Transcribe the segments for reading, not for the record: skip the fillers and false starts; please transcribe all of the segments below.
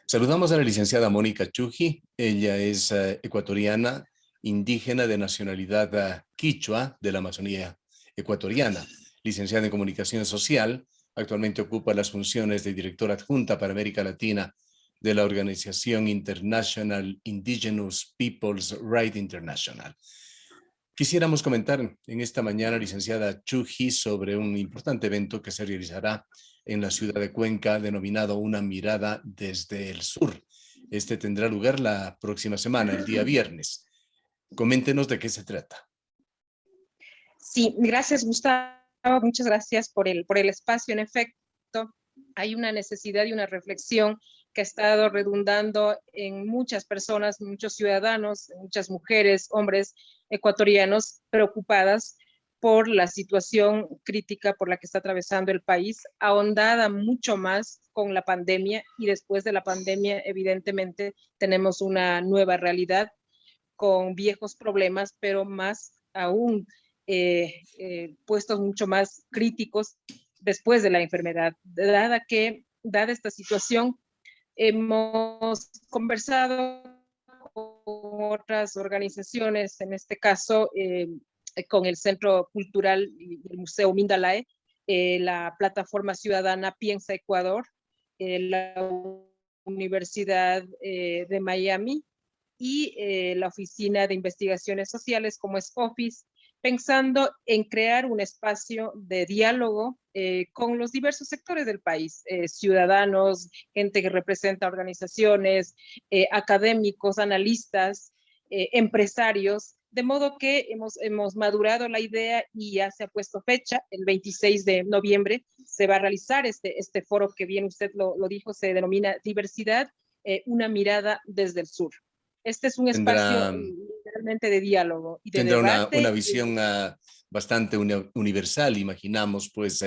Saludamos a la licenciada Mónica Chuji. Ella es ecuatoriana, indígena de nacionalidad quichua de la Amazonía ecuatoriana, licenciada en Comunicación Social. Actualmente ocupa las funciones de directora adjunta para América Latina de la organización International Indigenous Peoples Rights International. Quisiéramos comentar en esta mañana, licenciada Chuji, sobre un importante evento que se realizará en la ciudad de Cuenca, denominado Una mirada desde el sur. Este tendrá lugar la próxima semana, el día viernes. Coméntenos de qué se trata. Sí, gracias, Gustavo. Muchas gracias por el espacio. En efecto, hay una necesidad y una reflexión que ha estado redundando en muchas personas, muchos ciudadanos, muchas mujeres, hombres ecuatorianos preocupadas por la situación crítica por la que está atravesando el país, ahondada mucho más con la pandemia, y después de la pandemia, evidentemente, tenemos una nueva realidad con viejos problemas, pero más aún puestos mucho más críticos después de la enfermedad. Dada esta situación, hemos conversado con otras organizaciones, en este caso con el Centro Cultural y el Museo Mindalae, la Plataforma Ciudadana Piensa Ecuador, la Universidad de Miami y la Oficina de Investigaciones Sociales, como es Office, pensando en crear un espacio de diálogo con los diversos sectores del país, ciudadanos, gente que representa organizaciones, académicos, analistas, empresarios, de modo que hemos madurado la idea y ya se ha puesto fecha. El 26 de noviembre se va a realizar este foro que bien usted lo dijo, se denomina Diversidad, una mirada desde el sur. Este es un espacio realmente de diálogo y de tendrá debate. una visión bastante universal, imaginamos, pues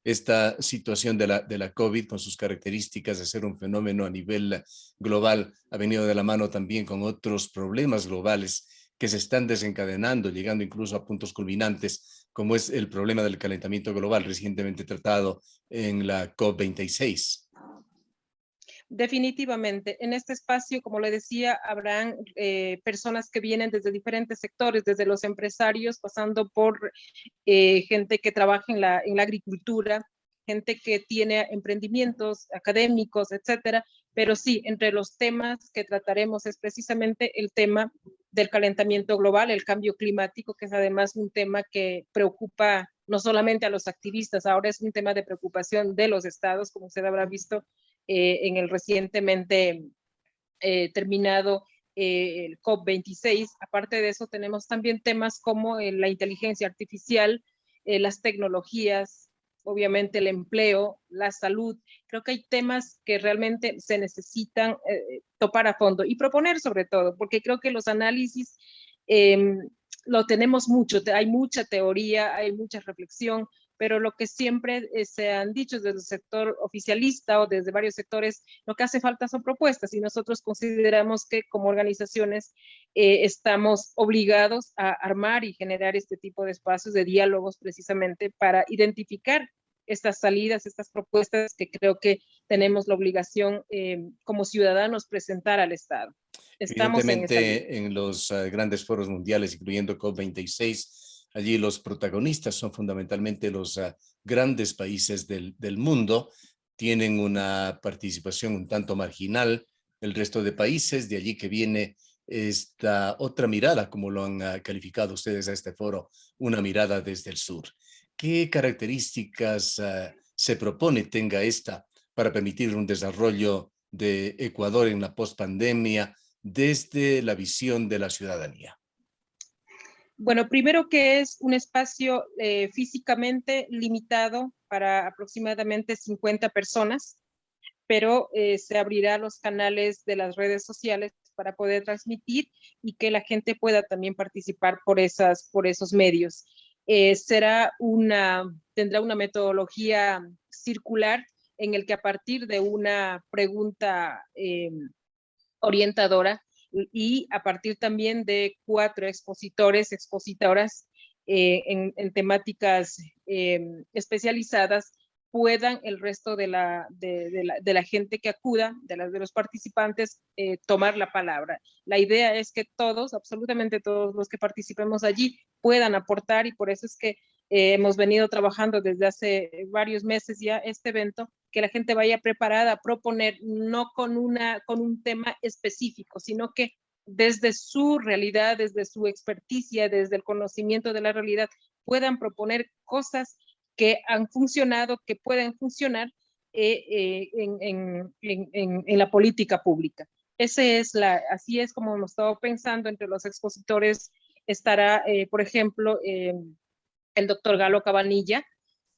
esta situación de la COVID, con sus características de ser un fenómeno a nivel global, ha venido de la mano también con otros problemas globales que se están desencadenando, llegando incluso a puntos culminantes, como es el problema del calentamiento global, recientemente tratado en la COP26. Definitivamente, en este espacio, como le decía, habrán personas que vienen desde diferentes sectores, desde los empresarios, pasando por gente que trabaja en la agricultura, gente que tiene emprendimientos académicos, etcétera. Pero sí, entre los temas que trataremos es precisamente el tema del calentamiento global, el cambio climático, que es además un tema que preocupa no solamente a los activistas, ahora es un tema de preocupación de los estados, como usted habrá visto en el recientemente terminado el COP26. Aparte de eso, tenemos también temas como la inteligencia artificial, las tecnologías, obviamente el empleo, la salud. Creo que hay temas que realmente se necesitan topar a fondo y proponer sobre todo, porque creo que los análisis lo tenemos mucho, hay mucha teoría, hay mucha reflexión, pero lo que siempre se han dicho desde el sector oficialista o desde varios sectores, lo que hace falta son propuestas, y nosotros consideramos que como organizaciones estamos obligados a armar y generar este tipo de espacios de diálogos precisamente para identificar estas salidas, estas propuestas que creo que tenemos la obligación como ciudadanos presentar al Estado. Estamos en esa línea. Evidentemente, en los grandes foros mundiales, incluyendo COP26, allí los protagonistas son fundamentalmente los grandes países del mundo. Tienen una participación un tanto marginal el resto de países, de allí que viene esta otra mirada, como lo han calificado ustedes a este foro, una mirada desde el sur. ¿Qué características se propone tenga esta para permitir un desarrollo de Ecuador en la pospandemia desde la visión de la ciudadanía? Bueno, primero que es un espacio físicamente limitado para aproximadamente 50 personas, pero se abrirá los canales de las redes sociales para poder transmitir y que la gente pueda también participar por esos medios. Tendrá una metodología circular en el que a partir de una pregunta orientadora y a partir también de 4 expositores, expositoras en temáticas especializadas, puedan el resto de la gente que acuda, de los participantes, tomar la palabra. La idea es que todos, absolutamente todos los que participemos allí, puedan aportar, y por eso es que hemos venido trabajando desde hace varios meses ya este evento, que la gente vaya preparada a proponer, no con un tema específico, sino que desde su realidad, desde su experticia, desde el conocimiento de la realidad, puedan proponer cosas que han funcionado, que pueden funcionar en la política pública. Así es como hemos estado pensando. Entre los expositores estará, por ejemplo, el doctor Galo Cabanilla,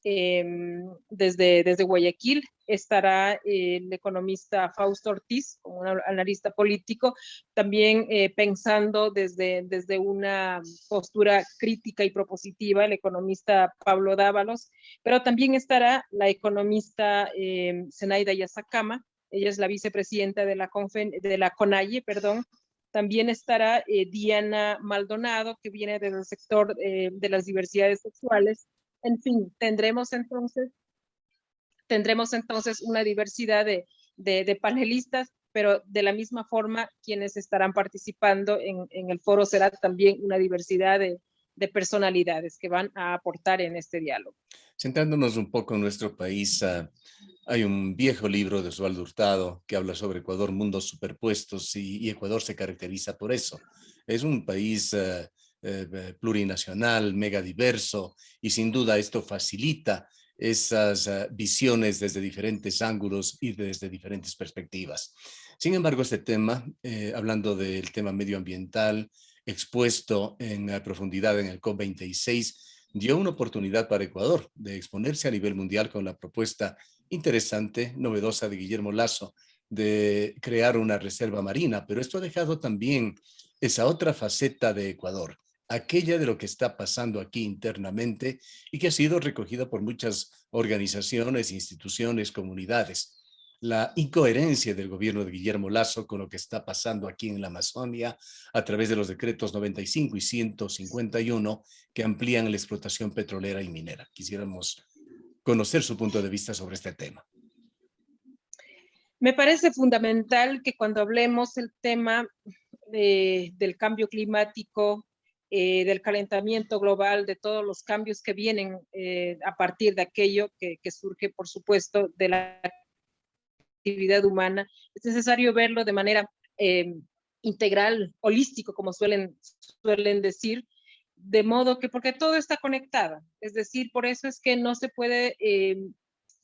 desde Guayaquil. Estará el economista Fausto Ortiz, como un analista político, también pensando desde una postura crítica y propositiva, el economista Pablo Dávalos, pero también estará la economista Zenaida Yazacama. Ella es la vicepresidenta de la CONAIE, perdón. También estará Diana Maldonado, que viene del sector de las diversidades sexuales. En fin, tendremos entonces una diversidad de panelistas, pero de la misma forma quienes estarán participando en el foro será también una diversidad de personalidades que van a aportar en este diálogo. Centrándonos un poco en nuestro país, hay un viejo libro de Osvaldo Hurtado que habla sobre Ecuador, mundos superpuestos, y Ecuador se caracteriza por eso. Es un país plurinacional, megadiverso, y sin duda esto facilita esas visiones desde diferentes ángulos y desde diferentes perspectivas. Sin embargo, este tema, hablando del tema medioambiental, expuesto en profundidad en el COP26, dio una oportunidad para Ecuador de exponerse a nivel mundial con la propuesta interesante, novedosa de Guillermo Lasso, de crear una reserva marina, pero esto ha dejado también esa otra faceta de Ecuador, aquella de lo que está pasando aquí internamente y que ha sido recogida por muchas organizaciones, instituciones, comunidades. La incoherencia del gobierno de Guillermo Lasso con lo que está pasando aquí en la Amazonia a través de los decretos 95 y 151 que amplían la explotación petrolera y minera. Quisiéramos conocer su punto de vista sobre este tema. Me parece fundamental que cuando hablemos del tema del cambio climático, del calentamiento global, de todos los cambios que vienen a partir de aquello que surge, por supuesto, de la actividad humana, es necesario verlo de manera integral, holístico, como suelen decir, de modo que, porque todo está conectado, es decir, por eso es que no se puede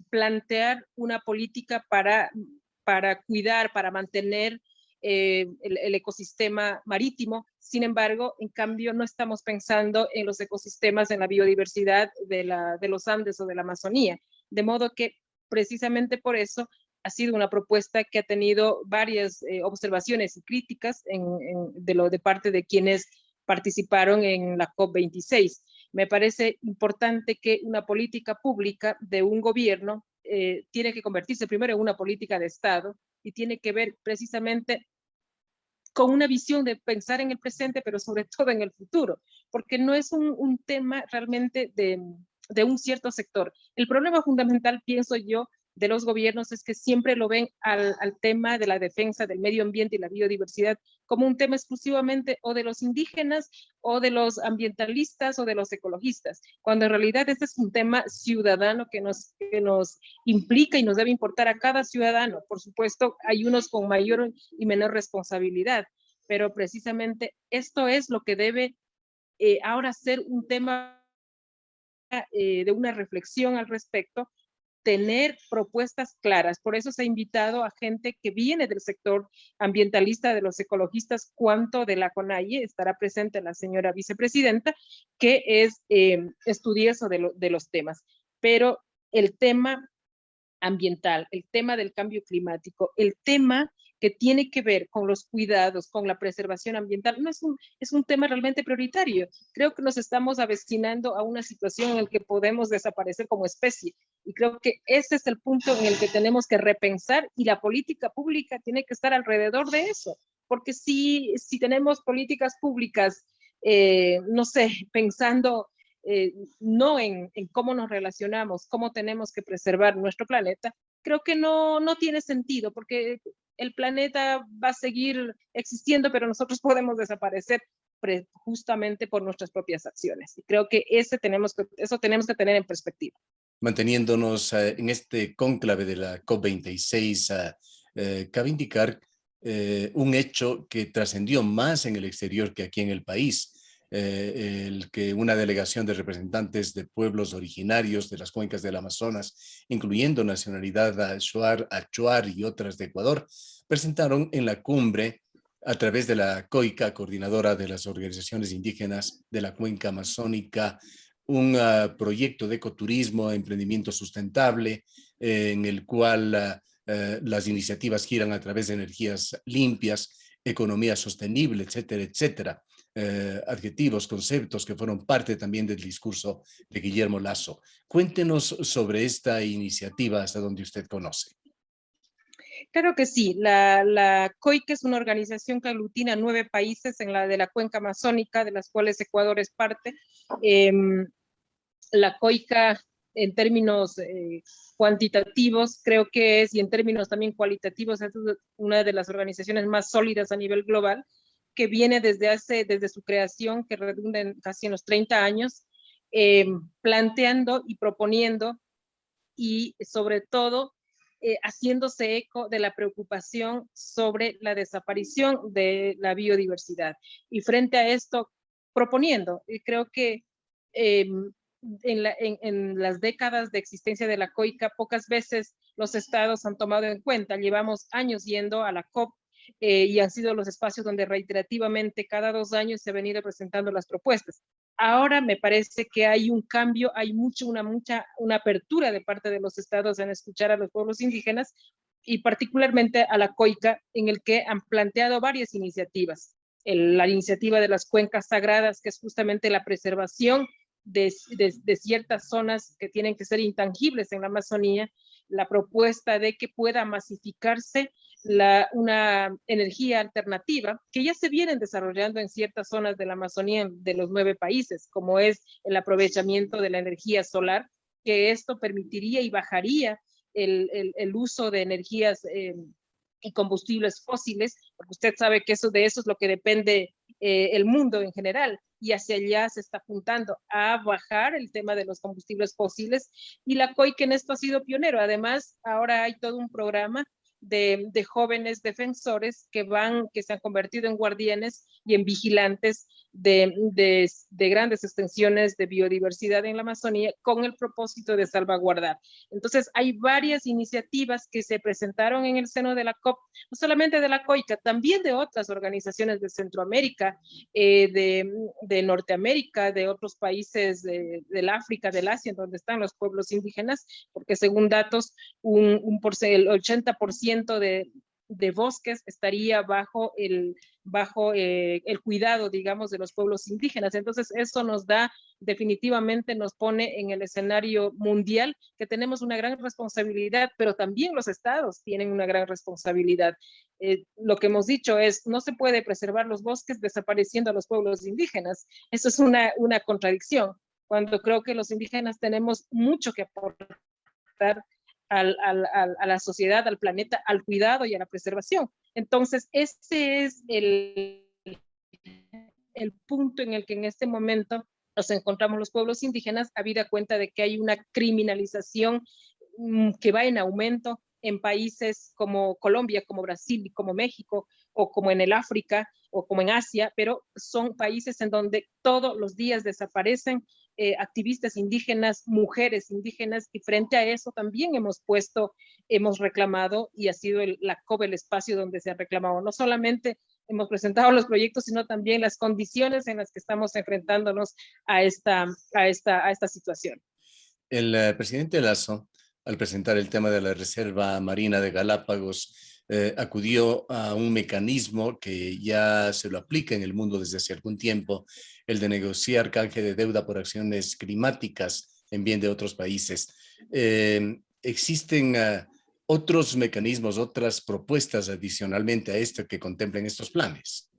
plantear una política para cuidar, para mantener el ecosistema marítimo. Sin embargo, en cambio, no estamos pensando en los ecosistemas, en la biodiversidad de los Andes o de la Amazonía. De modo que, precisamente por eso, ha sido una propuesta que ha tenido varias observaciones y críticas de parte de quienes participaron en la COP26. Me parece importante que una política pública de un gobierno tiene que convertirse primero en una política de Estado y tiene que ver precisamente con una visión de pensar en el presente, pero sobre todo en el futuro, porque no es un tema realmente de un cierto sector. El problema fundamental, pienso yo, de los gobiernos es que siempre lo ven al tema de la defensa del medio ambiente y la biodiversidad como un tema exclusivamente o de los indígenas o de los ambientalistas o de los ecologistas, cuando en realidad este es un tema ciudadano que nos implica y nos debe importar a cada ciudadano. Por supuesto, hay unos con mayor y menor responsabilidad, pero precisamente esto es lo que debe ahora ser un tema de una reflexión al respecto, tener propuestas claras. Por eso se ha invitado a gente que viene del sector ambientalista, de los ecologistas, cuanto de la CONAIE. Estará presente la señora vicepresidenta, que es estudiosa de los temas. Pero el tema ambiental, el tema del cambio climático, el tema que tiene que ver con los cuidados, con la preservación ambiental, no es un tema realmente prioritario. Creo que nos estamos avecinando a una situación en la que podemos desaparecer como especie, y creo que ese es el punto en el que tenemos que repensar, y la política pública tiene que estar alrededor de eso, porque si tenemos políticas públicas, no sé, pensando no en cómo nos relacionamos, cómo tenemos que preservar nuestro planeta, creo que no tiene sentido, porque el planeta va a seguir existiendo, pero nosotros podemos desaparecer justamente por nuestras propias acciones. Y creo que eso tenemos que tener en perspectiva. Manteniéndonos en este cónclave de la COP26, cabe indicar un hecho que trascendió más en el exterior que aquí en el país, el que una delegación de representantes de pueblos originarios de las cuencas del Amazonas, incluyendo nacionalidad Achuar y otras de Ecuador, presentaron en la cumbre a través de la COICA, coordinadora de las organizaciones indígenas de la cuenca amazónica, un proyecto de ecoturismo, emprendimiento sustentable, en el cual las iniciativas giran a través de energías limpias, economía sostenible, etcétera, etcétera. Adjetivos, conceptos que fueron parte también del discurso de Guillermo Lasso. Cuéntenos sobre esta iniciativa hasta donde usted conoce. Claro que sí, la COICA es una organización que aglutina 9 países en la de la cuenca amazónica, de las cuales Ecuador es parte. La COICA en términos cuantitativos creo que es, y en términos también cualitativos, es una de las organizaciones más sólidas a nivel global, que viene desde su creación, que redunda en casi en los 30 años, planteando y proponiendo y sobre todo haciéndose eco de la preocupación sobre la desaparición de la biodiversidad. Y frente a esto, proponiendo, y creo que en las décadas de existencia de la COICA, pocas veces los estados han tomado en cuenta. Llevamos años yendo a la COP y han sido los espacios donde reiterativamente cada 2 años se han venido presentando las propuestas. Ahora me parece que hay un cambio, hay una apertura de parte de los estados en escuchar a los pueblos indígenas y particularmente a la COICA, en el que han planteado varias iniciativas. La iniciativa de las cuencas sagradas, que es justamente la preservación de ciertas zonas que tienen que ser intangibles en la Amazonía, la propuesta de que pueda masificarse una energía alternativa que ya se vienen desarrollando en ciertas zonas de la Amazonía de los 9 países, como es el aprovechamiento de la energía solar, que esto permitiría y bajaría el uso de energías y combustibles fósiles, porque usted sabe que de eso es lo que depende el mundo en general, y hacia allá se está apuntando a bajar el tema de los combustibles fósiles, y la COIC en esto ha sido pionero. Además, ahora hay todo un programa de jóvenes defensores que se han convertido en guardianes y en vigilantes de grandes extensiones de biodiversidad en la Amazonía con el propósito de salvaguardar. Entonces, hay varias iniciativas que se presentaron en el seno de la COP, no solamente de la COICA, también de otras organizaciones de Centroamérica, de Norteamérica, de otros países del África, del Asia, donde están los pueblos indígenas, porque según datos, el 80% de bosques estaría bajo el cuidado, digamos, de los pueblos indígenas. Entonces, eso definitivamente nos pone en el escenario mundial que tenemos una gran responsabilidad, pero también los estados tienen una gran responsabilidad. Lo que hemos dicho es, no se puede preservar los bosques desapareciendo a los pueblos indígenas. Eso es una contradicción, cuando creo que los indígenas tenemos mucho que aportar a la sociedad, al planeta, al cuidado y a la preservación. Entonces, ese es el punto en el que en este momento nos encontramos los pueblos indígenas, habida cuenta de que hay una criminalización que va en aumento en países como Colombia, como Brasil, como México, o como en el África, o como en Asia, pero son países en donde todos los días desaparecen activistas indígenas, mujeres indígenas, y frente a eso también hemos reclamado, y ha sido la COP el espacio donde se ha reclamado. No solamente hemos presentado los proyectos, sino también las condiciones en las que estamos enfrentándonos a esta situación. El presidente Lasso, al presentar el tema de la Reserva Marina de Galápagos, acudió a un mecanismo que ya se lo aplica en el mundo desde hace algún tiempo, el de negociar canje de deuda por acciones climáticas en bien de otros países. ¿Existen otros mecanismos, otras propuestas adicionalmente a esto que contemplen estos planes?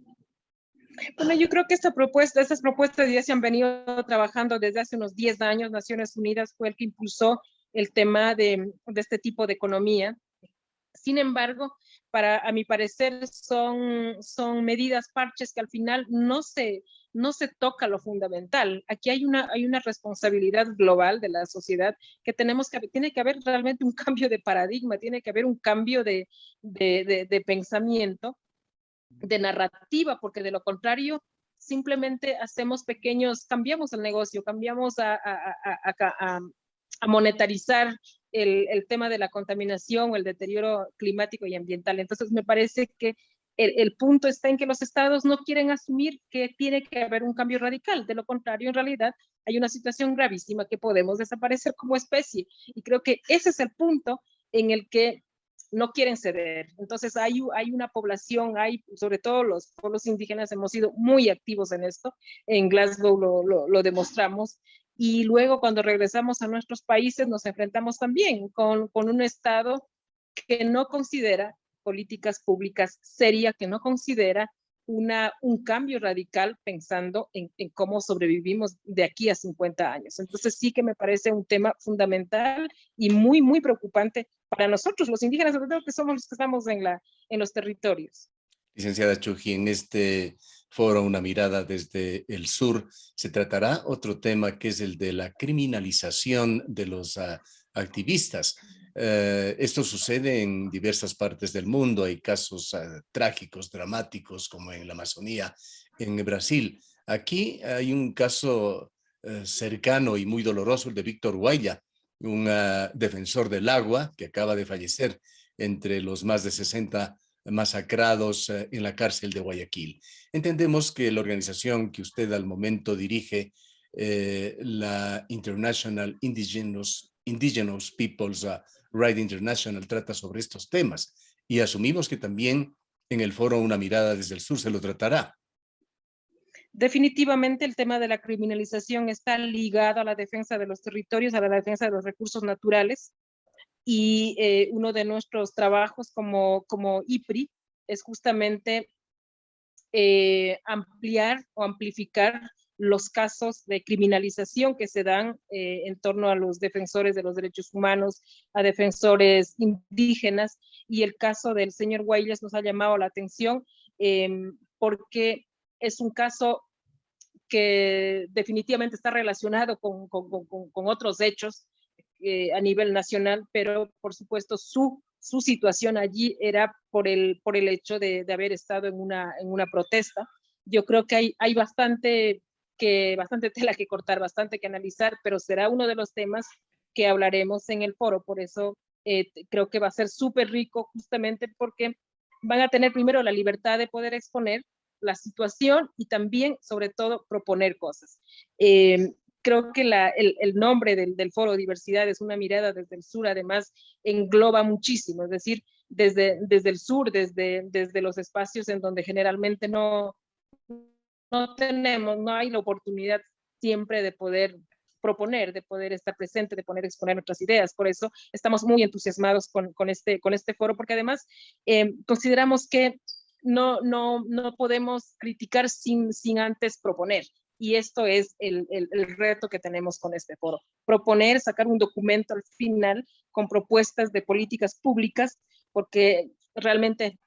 Bueno, yo creo que estas propuestas ya se han venido trabajando desde hace unos 10 años. Naciones Unidas fue el que impulsó el tema de este tipo de economía. Sin embargo, a mi parecer, son medidas parches que al final no se toca lo fundamental. Aquí hay una responsabilidad global de la sociedad que tiene que haber realmente un cambio de paradigma, tiene que haber un cambio de pensamiento, de narrativa, porque de lo contrario, simplemente cambiamos el negocio, cambiamos a monetarizar el tema de la contaminación o el deterioro climático y ambiental. Entonces, me parece que el punto está en que los estados no quieren asumir que tiene que haber un cambio radical. De lo contrario, en realidad, hay una situación gravísima que podemos desaparecer como especie. Y creo que ese es el punto en el que no quieren ceder. Entonces hay una población, sobre todo los pueblos indígenas hemos sido muy activos en esto, en Glasgow lo demostramos, y luego cuando regresamos a nuestros países nos enfrentamos también con un Estado que no considera políticas públicas serias, que no considera un cambio radical pensando en cómo sobrevivimos de aquí a 50 años. Entonces sí que me parece un tema fundamental y muy, muy preocupante para nosotros, los indígenas, sobre todo que somos los que estamos en los territorios. Licenciada Chuji, en este foro Una mirada desde el sur se tratará otro tema que es el de la criminalización de los activistas. Esto sucede en diversas partes del mundo. Hay casos trágicos, dramáticos, como en la Amazonía, en Brasil. Aquí hay un caso cercano y muy doloroso, el de Víctor Guaya, un defensor del agua que acaba de fallecer entre los más de 60 masacrados en la cárcel de Guayaquil. Entendemos que la organización que usted al momento dirige, la International Indigenous Peoples Right International, trata sobre estos temas y asumimos que también en el foro Una mirada desde el sur se lo tratará. Definitivamente el tema de la criminalización está ligado a la defensa de los territorios, a la defensa de los recursos naturales, y uno de nuestros trabajos como IPRI es justamente ampliar o amplificar los casos de criminalización que se dan en torno a los defensores de los derechos humanos, a defensores indígenas, y el caso del señor Guayles nos ha llamado la atención porque es un caso que definitivamente está relacionado con otros hechos a nivel nacional, pero por supuesto su situación allí era por el hecho de haber estado en una protesta. Yo creo que hay bastante tela que cortar, bastante que analizar, pero será uno de los temas que hablaremos en el foro. Por eso creo que va a ser súper rico, justamente porque van a tener primero la libertad de poder exponer la situación y también, sobre todo, proponer cosas. Creo que el nombre del foro Diversidad es una mirada desde el sur, además engloba muchísimo, es decir, desde el sur, desde los espacios en donde generalmente no hay la oportunidad siempre de poder proponer, de poder estar presente, de poder exponer nuestras ideas. Por eso estamos muy entusiasmados con este foro, porque además consideramos que no podemos criticar sin antes proponer. Y esto es el reto que tenemos con este foro. Proponer, sacar un documento al final con propuestas de políticas públicas, porque realmente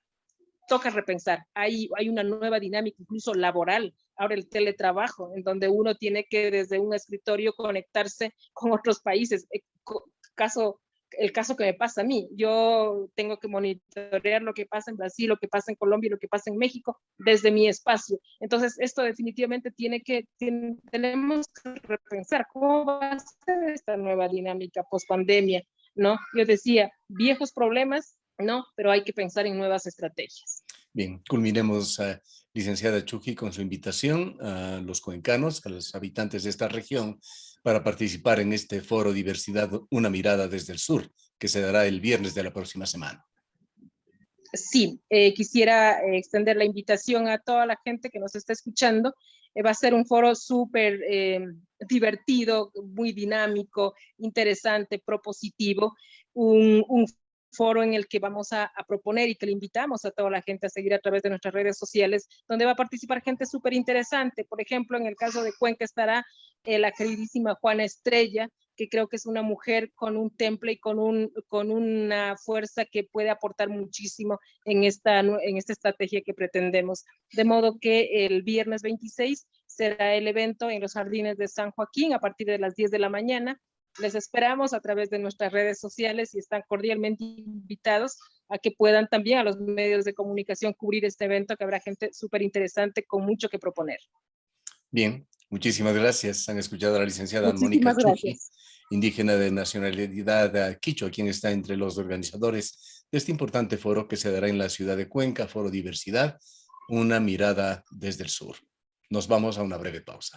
toca repensar. Hay una nueva dinámica, incluso laboral. Ahora el teletrabajo, en donde uno tiene que desde un escritorio conectarse con otros países. El caso que me pasa a mí, yo tengo que monitorear lo que pasa en Brasil, lo que pasa en Colombia, lo que pasa en México desde mi espacio. Entonces, esto definitivamente tenemos que repensar cómo va a ser esta nueva dinámica post pandemia, ¿no? Yo decía, viejos problemas, no, pero hay que pensar en nuevas estrategias. Bien, culminemos, licenciada Chuji, con su invitación a los cuencanos, a los habitantes de esta región, para participar en este foro Diversidad, una mirada desde el sur, que se dará el viernes de la próxima semana. Sí, quisiera extender la invitación a toda la gente que nos está escuchando. Va a ser un foro súper divertido, muy dinámico, interesante, propositivo, un foro en el que vamos a proponer y que le invitamos a toda la gente a seguir a través de nuestras redes sociales, donde va a participar gente súper interesante. Por ejemplo, en el caso de Cuenca estará la queridísima Juana Estrella, que creo que es una mujer con un temple y con una fuerza que puede aportar muchísimo en esta estrategia que pretendemos. De modo que el viernes 26 será el evento en los jardines de San Joaquín a partir de las 10 de la mañana. Les esperamos a través de nuestras redes sociales y están cordialmente invitados a que puedan también a los medios de comunicación cubrir este evento, que habrá gente súper interesante con mucho que proponer. Bien, muchísimas gracias. Han escuchado a la licenciada Mónica Muchísimas Chuji, gracias. indígena de nacionalidad quichua, quien está entre los organizadores de este importante foro que se dará en la ciudad de Cuenca, Foro Diversidad, una mirada desde el sur. Nos vamos a una breve pausa.